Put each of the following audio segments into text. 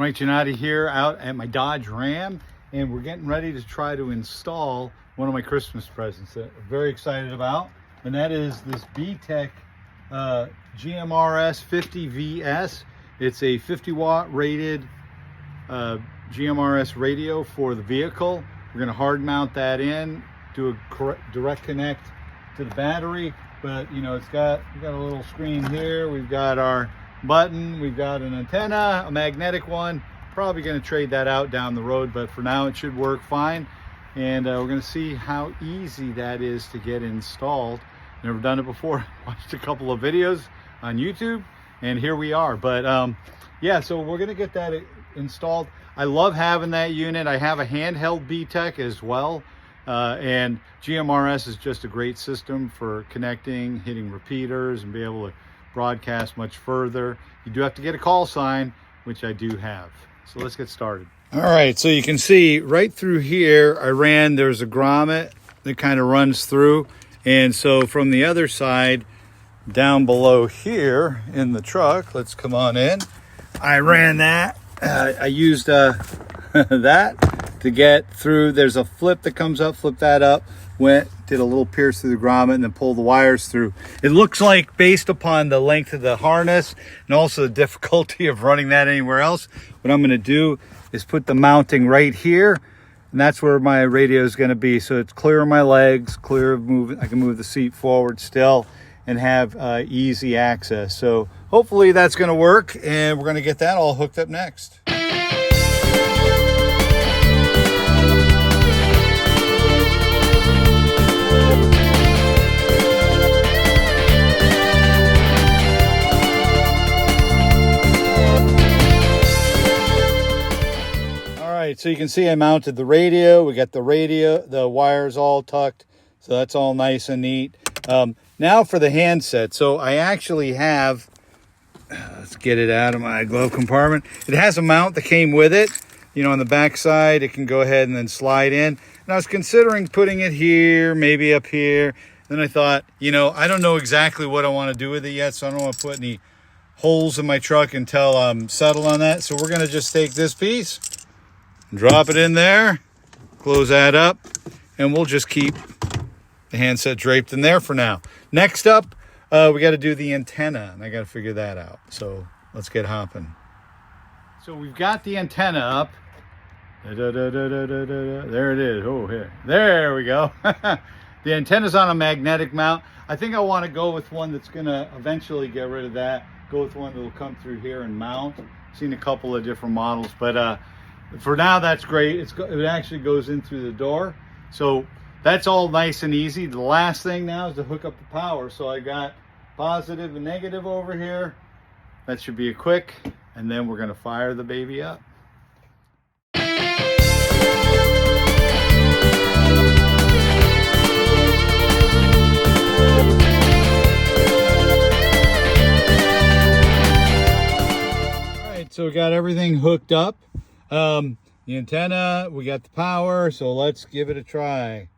Mike Giannotti here out at my Dodge Ram, and we're getting ready to try to install one of my Christmas presents that I'm very excited about, and that is this BTECH GMRS-50V2. It's a 50 watt rated GMRS radio for the vehicle. We're going to hard mount that in, do a direct connect to the battery, but you know, we've got a little screen here, we've got our button, we've got an antenna, a magnetic one. Probably going to trade that out down the road, but for now it should work fine. And we're going to see how easy that is to get installed. Never done it before. Watched a couple of videos on YouTube and here we are. But yeah, so we're going to get that installed. I love having that unit. I have a handheld BTECH as well, and GMRS is just a great system for connecting, hitting repeaters, and be able to broadcast much further. You do have to get a call sign, which I do have. So let's get started. All right, so you can see right through here, there's a grommet that kind of runs through. And so from the other side, down below here in the truck, let's come on in. I ran that. I used that to get through. There's a flip that comes up, flip that up, did a little pierce through the grommet and then pull the wires through. It looks like, based upon the length of the harness and also the difficulty of running that anywhere else, what I'm going to do is put the mounting right here, and that's where my radio is going to be. So it's clear of my legs, clear of moving. I can move the seat forward still and have easy access. So hopefully that's going to work, and we're going to get that all hooked up next. So you can see I mounted the radio. We got the wires all tucked, so that's all nice and neat. Now for the handset. So I actually have, let's get it out of my glove compartment. It has a mount that came with it. You know, on the back side, it can go ahead and then slide in. And I was considering putting it here, maybe up here. Then I thought, you know, I don't know exactly what I want to do with it yet, so I don't want to put any holes in my truck until I'm settled on that. So we're going to just take this piece, drop it in there, close that up, and we'll just keep the handset draped in there for now. Next up, we got to do the antenna, and I got to figure that out. So let's get hopping. So we've got the antenna up. There it is. Oh, here. There we go. The antenna's on a magnetic mount. I think I want to go with one that's going to eventually get rid of that. Go with one that will come through here and mount. I've seen a couple of different models, but for now, that's great. It actually goes in through the door. So that's all nice and easy. The last thing now is to hook up the power. So I got positive and negative over here. That should be a quick, and then we're going to fire the baby up. All right, so we got everything hooked up. The antenna, we got the power, so let's give it a try.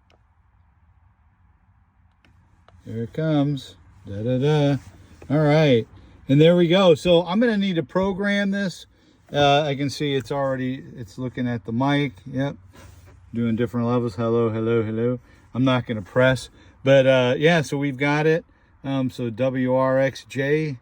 Here it comes. Da-da-da. All right, and there we go. So I'm going to need to program this. I can see it's looking at the mic. Yep, doing different levels. Hello, hello, hello. I'm not going to press, but yeah, so we've got it. So WRXJ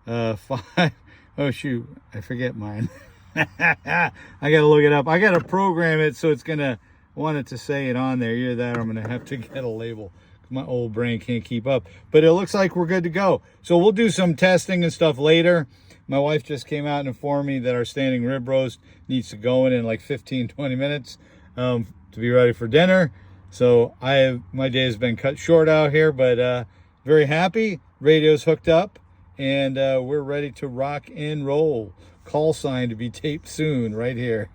5. Oh shoot, I forget mine. I gotta look it up. I gotta program it so it's gonna want it to say it on there. Either that or I'm gonna have to get a label. My old brain can't keep up. But it looks like we're good to go. So we'll do some testing and stuff later. My wife just came out and informed me that our standing rib roast needs to go in like 15-20 minutes to be ready for dinner. So my day has been cut short out here, but very happy. Radio's hooked up, and we're ready to rock and roll. Call sign to be taped soon right here.